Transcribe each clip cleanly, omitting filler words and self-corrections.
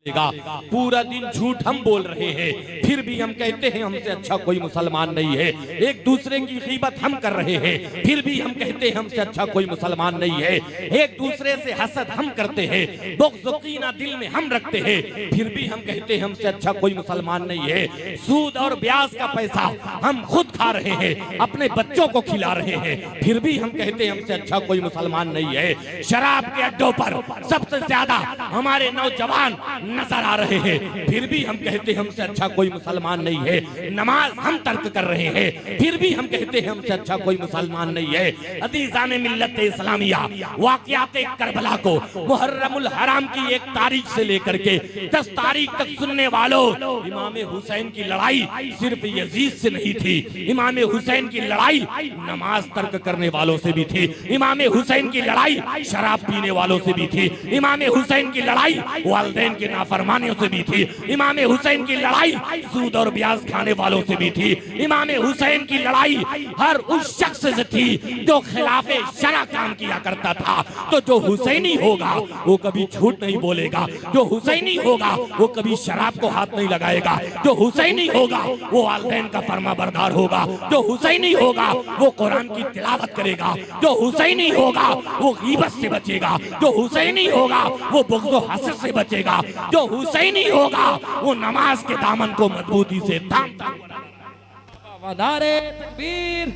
पूरा दिन झूठ हम बोल रहे हैं, फिर भी हम कहते हैं हमसे अच्छा कोई मुसलमान नहीं है। एक दूसरे की गीबत हम कर रहे हैं, फिर भी हम कहते हैं हमसे अच्छा कोई मुसलमान नहीं है। एक दूसरे से हसद हम करते हैं, बुग़्ज़ कीना दिल में हम रखते हैं, फिर भी हम कहते हैं हमसे अच्छा कोई मुसलमान नहीं है। सूद और ब्याज का पैसा हम खुद खा रहे हैं, अपने बच्चों को खिला रहे हैं, फिर भी हम कहते हैं हमसे अच्छा कोई मुसलमान नहीं है। शराब के अड्डों पर सबसे ज्यादा हमारे नौजवान नजर आ रहे हैं, फिर भी हम कहते हैं हमसे अच्छा कोई मुसलमान नहीं है। नमाज हम तर्क कर रहे हैं, फिर भी हम कहते हैं हमसे अच्छा कोई मुसलमान नहीं है। अज़ीज़ाने मिल्लत इस्लामिया, वाक़ियात करबला को मुहर्रमुल हराम की 1 तारीख से लेकर के 10 तारीख तक सुनने वालों, इमाम हुसैन की लड़ाई सिर्फ यजीद से नहीं थी, इमाम हुसैन की लड़ाई नमाज तर्क करने वालों से भी थी, इमाम हुसैन की लड़ाई शराब पीने वालों से भी थी, इमाम हुसैन की लड़ाई वालिदैन के नाफरमानियों से भी थी, इमाम हुसैन की लड़ाई सूद और ब्याज खाने वालों से भी थी, इमाम हुसैन की लड़ाई हर उस शख्स से थी जो खिलाफे शरा काम किया करता था। तो जो हुसैनी होगा वो कभी झूठ नहीं बोलेगा, जो हुसैनी होगा वो कभी शराब को हाथ नहीं लगाएगा, जो हुसैनी होगा वो वालिदैन का फर्माबरदार होगा, जो हुसैनी होगा वो कुरान की तिलावत करेगा, जो हुसैनी होगा वो गीबत से बचेगा, जो हुसैनी होगा वो बुग़्ज़ व हसद से बचेगा, जो हुसैनी होगा वो नमाज के दामन को मजबूती से थामता। नारे तकबीर,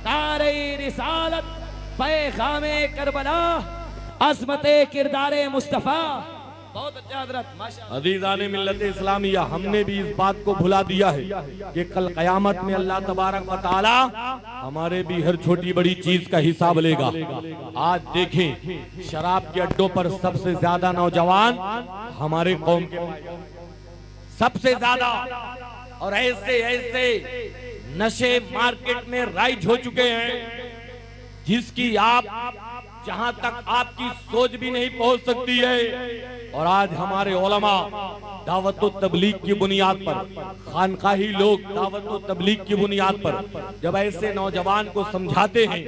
नारे रिसालत, पैगामे करबला, अज़मते किरदारे मुस्तफा। बहुत अच्छा हज़रत, माशाअल्लाह। अज़ीज़ाने मिल्लत इस्लामिया, हमने भी इस बात को भुला दिया है कि कल क़यामत में अल्लाह तबारक व तआला हमारे भी हर छोटी बड़ी चीज का हिसाब लेगा। आज देखें, शराब के अड्डों पर सबसे ज्यादा नौजवान हमारे कौम के सबसे ज्यादा, और ऐसे ऐसे नशे मार्केट में राइज हो चुके हैं जिसकी आप जहां तक आपकी सोच भी नहीं पहुंच सकती है। और आज हमारे उलमा दावत व तबलीग की बुनियाद पर, खानकाही लोग दावत व तबलीग की बुनियाद पर जब ऐसे नौजवान को समझाते हैं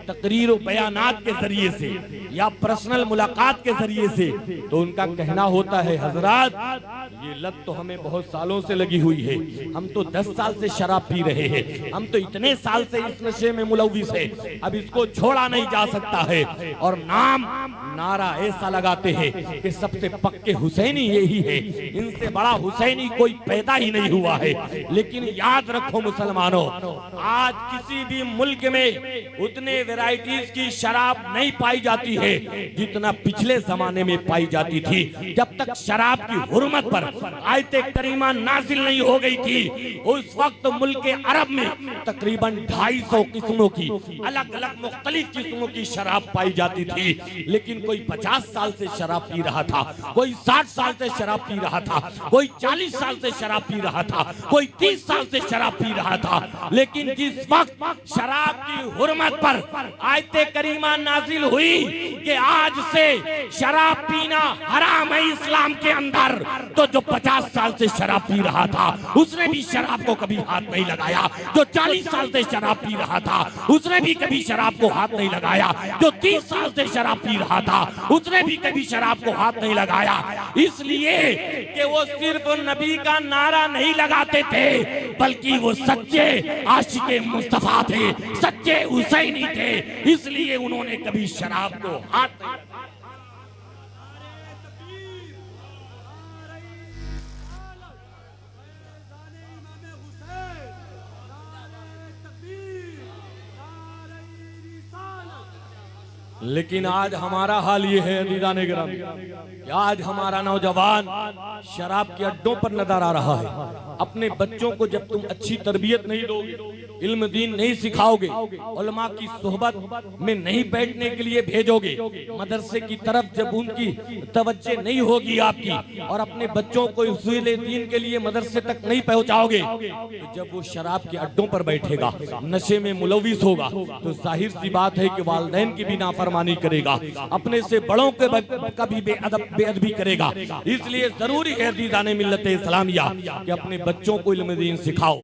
तकरीर व बयानात के जरिए से या पर्सनल मुलाकात के जरिए से, तो उनका कहना होता है, हजरात ये लत तो हमें बहुत सालों से लगी हुई है, हम तो 10 साल से शराब पी रहे हैं, हम तो इतने साल से इस नशे में मुलव्विस है, अब इसको छोड़ा नहीं जा सकता है। और नारा ऐसा लगाते हैं कि सबसे पक्के हुसैनी यही है, इनसे बड़ा हुसैनी कोई पैदा ही नहीं हुआ है। लेकिन याद रखो मुसलमानों, आज किसी भी मुल्क में उतने वैरायटीज की शराब नहीं पाई जाती है जितना पिछले जमाने में पाई जाती थी। जब तक शराब की हुर्मत पर आयत करीमा नाजिल नहीं हो गई थी, उस वक्त मुल्क अरब में तकरीबन 250 किस्मों की अलग अलग मुख्तलिफ किस्मों की शराब पाई जाती थी। लेकिन कोई 50 साल से शराब पी रहा था, कोई 60 साल से शराब पी रहा था, कोई 40 साल से शराब पी रहा था, कोई 30 साल से शराब पी रहा था। लेकिन जिस वक्त शराब की हुर्मत पर आयत करीमा नाजिल हुई कि आज से शराब पीना हराम है इस्लाम के अंदर, तो जो 50 साल से शराब पी रहा था उसने भी शराब को कभी हाथ नहीं लगाया, जो 40 साल से शराब पी रहा था उसने भी कभी शराब को हाथ नहीं लगाया, जो 30 साल से शराब पी रहा था उसने भी कभी शराब को हाथ नहीं लगाया। इसलिए कि वो सिर्फ नबी का नारा नहीं लगाते थे, बल्कि वो सच्चे आशिके मुस्तफा थे, सच्चे हुसैनी थे, इसलिए उन्होंने कभी शराब को हाथ नहीं लगाया। लेकिन आज हमारा हाल ये है अज़ीज़ाने गिरामी, आज हमारा नौजवान शराब के अड्डों पर नजर आ रहा है। अपने बच्चों को जब तुम अच्छी तरबियत नहीं दोगे, इल्म दीन नहीं सिखाओगे, उलमा की सोहबत में नहीं बैठने के लिए भेजोगे, मदरसे की तरफ जब उनकी तवज्जो नहीं होगी आपकी, और अपने बच्चों को उसूल दीन के लिए मदरसे तक नहीं पहुंचाओगे, तो जब वो शराब के अड्डों पर बैठेगा, नशे में मुलव्विस होगा, तो जाहिर सी बात है कि वालिदैन की भी नाफरमानी करेगा, अपने से बड़ों के का भी बेअदबी करेगा। इसलिए जरूरी है अज़ीज़ाने मिल्लत इस्लामिया कि अपने बच्चों को इल्म दीन सिखाओ।